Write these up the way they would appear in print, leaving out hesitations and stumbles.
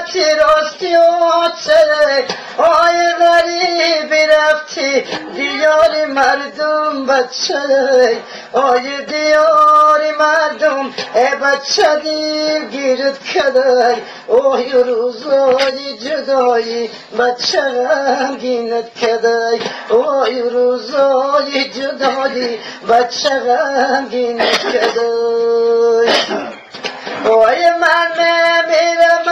حقیقتی راستی آچه آی غریبی رفتی دیاری مردم بچه آی دیاری مردم ای بچه دیر گیرد کدای آی روزای جدایی بچه غمگینت کدای آی روزای جدایی بچه غمگینت کدای آی من نمیرم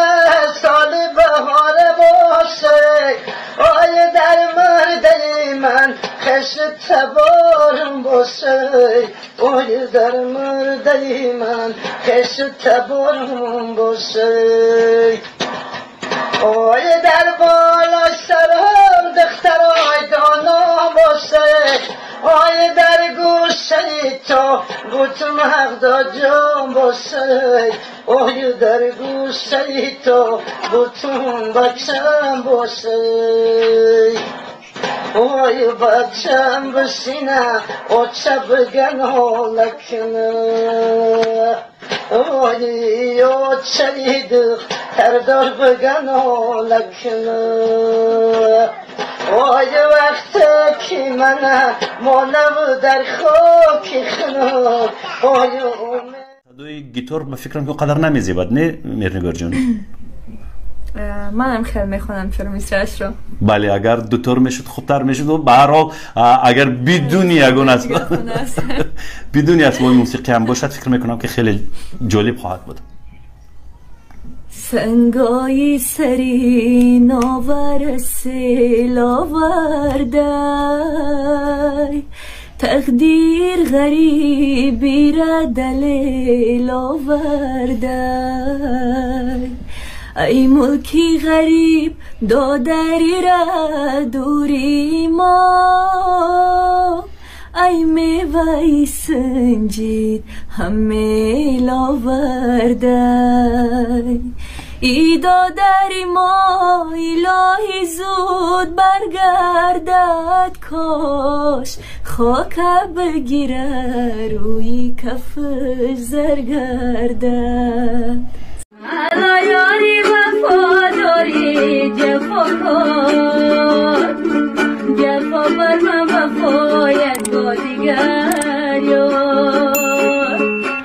سال بهار باشه آی در مرده من خش تبارم باشه آی در مرده من خش تبارم باشه آی در بالا سرم دخترای دانا باشه آی در گوشه تا بوتم حقدا جان باشه آی در گوشه تا بوتم بچم باشه آی بچم بسینه آچه بگن حالکنه آی آچه دختر دار بگن حالکنه آی وقت که من مانم در خاک خنک آی صدای گیتار به فکرم که قدر نمیزیبد نه میرنگار جون؟ منم خیلی میخونم چرا میسرش رو. بله اگر دوتار میشد خوبتر میشد و به هر حال اگر بدون یگان است بدون اسباب موسیقی هم باشد فکر میکنم که خیلی جالب خواهد بود. سنگای سری ناور سیل آورده تقدیر غریبی را دلیل آورده ای ملکی غریب دادری را دوری ما ای میوه سنجید همه لاورده ای دادری ما الهی زود برگردد کاش خاک بگیره روی کفش زرگردد حالا یاری وفاداری جفا کن جفا بر من وفایت با دیگر یار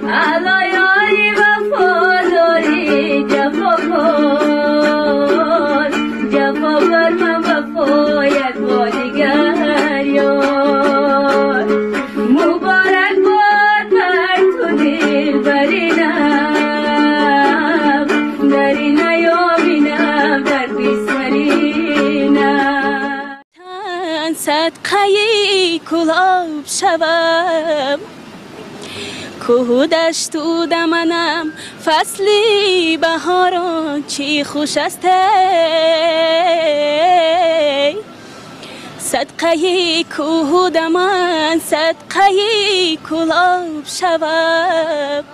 حالا یاری وفاداری جفا کن جفا بر من وفایت با دیگر یار مبارک باد بر تو دلبرینم در این ایامینم در بیسرینم تن صدقه کلاب شوم کوه دشت و دمنم فصلی بهاران چی خوش است صدقه کوه دمن صدقه کلاب شوم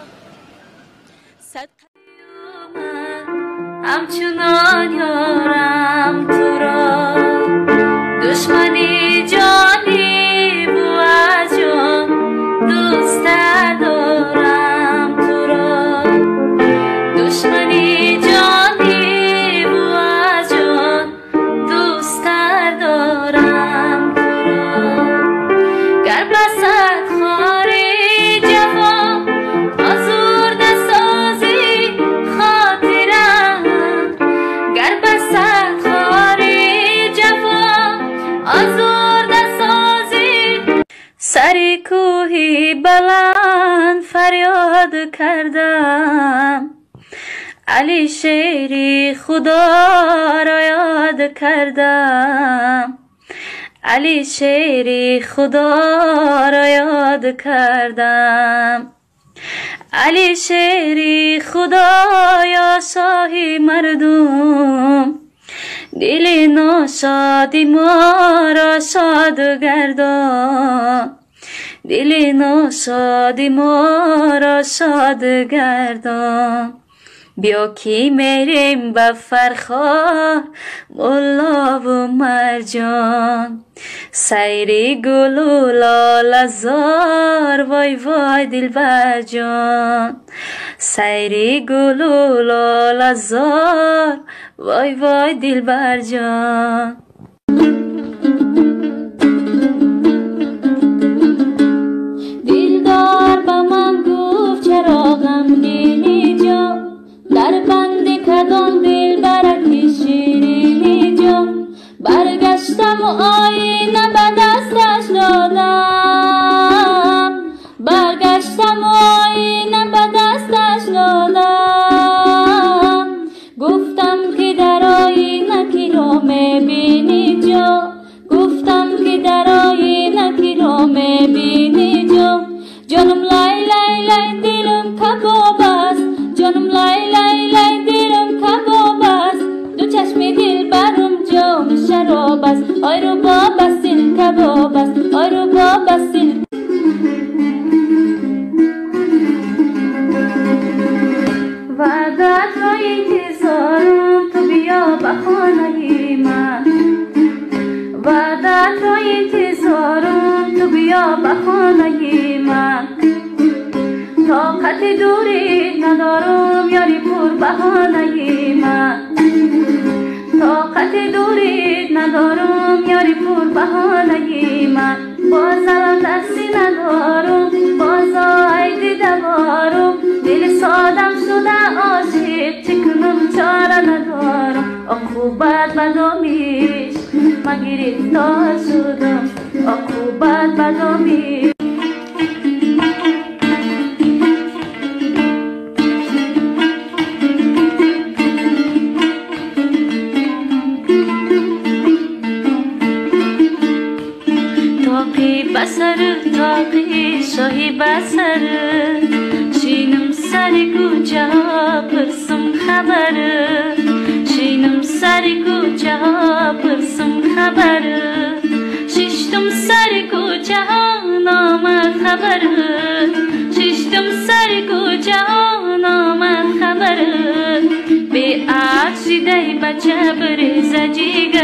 همچنان یارم تو را دشمنی جانی بو از جان دوست دارم تو را دشمنی جانی بو از جان دوست دارم تو را گر بسد خاری جفا آزرده سازی خاطرم گر بسد خاری جفا آزرده سازی سری کوهی بلند فریاد کردم علی شیری خدا را یاد کردم علی شیری خدا را یاد کردم علی شیری خدایا شاهی مردم دل ناشادی ما را شاد گردان دل ناشادی ما را شاد گردان بیا کی میریم به فرخار ملا و مرجان سیری گل و لاله زار وای وای دلبر جان سیری گل و لاله زار وای وای دلبر جان دلدار با من گفت چرا غمگینی جان در بند کدام دلبرکی شیرینی جان برگشتم و آینه به دستش دادم برگشتم و آینه به دستش دادم گفتم که در آینه کی رو میبینی جو گفتم که در آینه کی رو میبینی جو جانم لای لای لای دلم کباب است جانم لای لای لای دلم کباب است دو چشم دل برم جام شراب است آی رو باب است دل کباب است آی رو باب است دل وعدت رو انتظارم تو بیا به خانه من وعدت رو انتظارم تو بیا به خانه من طاقت دوری ندارم یاری پر بهانه من طاقت دوری ندارم یاری پر بهانه من بازم دستی ندارم بازا عیدی دوارم دل سادم شده عاشق چکنم چاره ندارم عقوبت بدامیش من گرفتار شدم عقوبت بدامیش بسر تاقی شاهی بسر شینم سر کوچه ها پرسم خبر شینم سر کوچه ها پرسم خبر ششتم سر کوچه ها نامد خبر ششتم سر کوچه ها نامد خبر به عکس دی بچه بریز جیگر